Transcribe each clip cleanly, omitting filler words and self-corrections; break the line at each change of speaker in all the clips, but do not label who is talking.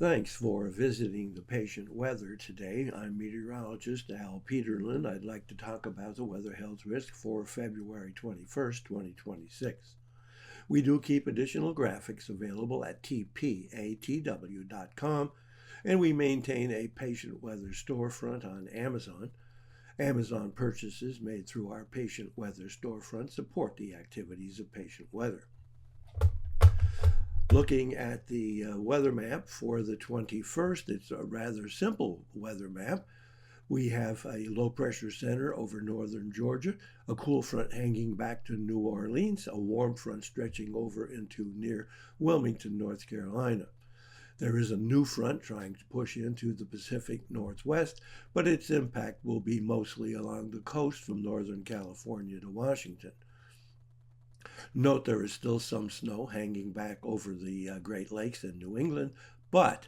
Thanks for visiting the patient weather today. I'm meteorologist Al Peterlin. I'd like to talk about the weather health risk for February 21st, 2026. We do keep additional graphics available at tpatw.com, and we maintain a patient weather storefront on Amazon. Amazon purchases made through our patient weather storefront support the activities of patient weather. Looking at the weather map for the 21st, it's a rather simple weather map. We have a low pressure center over northern Georgia, a cool front hanging back to New Orleans, a warm front stretching over into near Wilmington, North Carolina. There is a new front trying to push into the Pacific Northwest, but its impact will be mostly along the coast from Northern California to Washington. Note there is still some snow hanging back over the Great Lakes in New England, but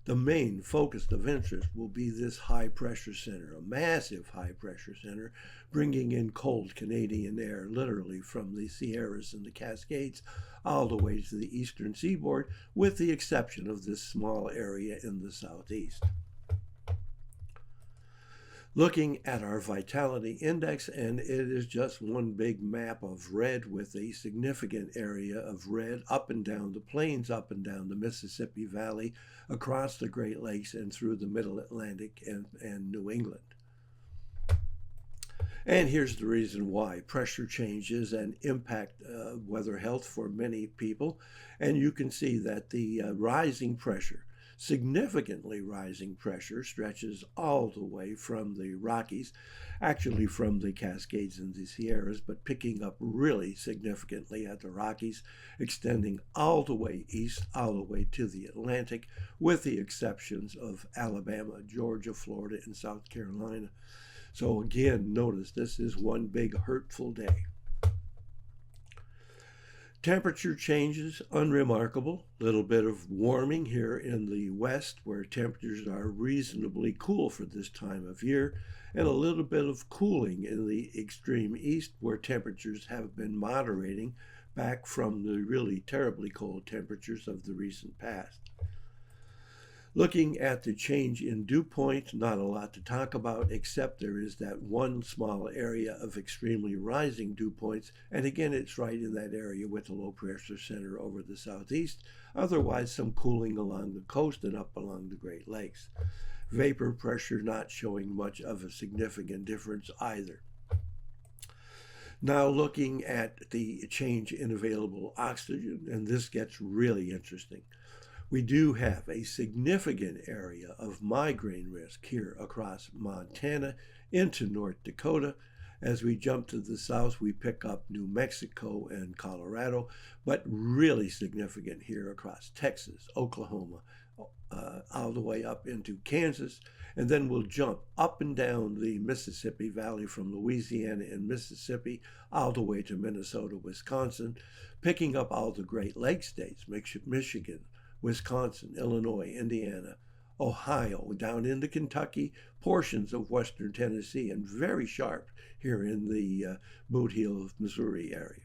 the main focus of interest will be this high pressure center, a massive high pressure center, bringing in cold Canadian air literally from the Sierras and the Cascades all the way to the eastern seaboard, with the exception of this small area in the southeast. Looking at our vitality index, and it is just one big map of red with a significant area of red up and down the plains, up and down the Mississippi Valley, across the Great Lakes and through the Middle Atlantic and New England. And here's the reason why. Pressure changes and impact weather health for many people, and you can see that the rising pressure, significantly rising pressure, stretches all the way from the Rockies, actually from the Cascades and the Sierras, but picking up really significantly at the Rockies, extending all the way east, all the way to the Atlantic, with the exceptions of Alabama, Georgia, Florida, and South Carolina. So again, notice this is one big hurtful day. Temperature changes, unremarkable. Little bit of warming here in the west where temperatures are reasonably cool for this time of year, and a little bit of cooling in the extreme east where temperatures have been moderating back from the really terribly cold temperatures of the recent past. Looking at the change in dew point, not a lot to talk about, except there is that one small area of extremely rising dew points, and again it's right in that area with the low pressure center over the southeast. Otherwise, some cooling along the coast and up along the Great Lakes. Vapor pressure not showing much of a significant difference either. Now looking at the change in available oxygen, and this gets really interesting. We do have a significant area of migraine risk here across Montana into North Dakota. As we jump to the south, we pick up New Mexico and Colorado, but really significant here across Texas, Oklahoma, all the way up into Kansas, and then we'll jump up and down the Mississippi Valley from Louisiana and Mississippi all the way to Minnesota, Wisconsin, picking up all the Great Lakes states, Michigan, Wisconsin, Illinois, Indiana, Ohio, down into Kentucky, portions of western Tennessee, and very sharp here in the Boot Heel of Missouri area.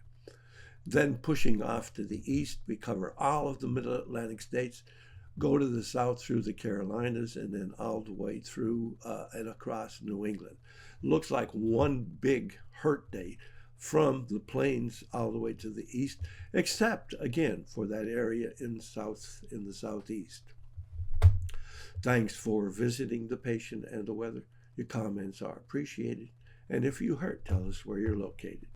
Then pushing off to the east, we cover all of the Middle Atlantic states, go to the south through the Carolinas, and then all the way through and across New England. Looks like one big hurt day from the plains all the way to the east, except again for that area in the southeast. Thanks for visiting the patient and the weather. Your comments are appreciated, and if you hurt, tell us where you're located.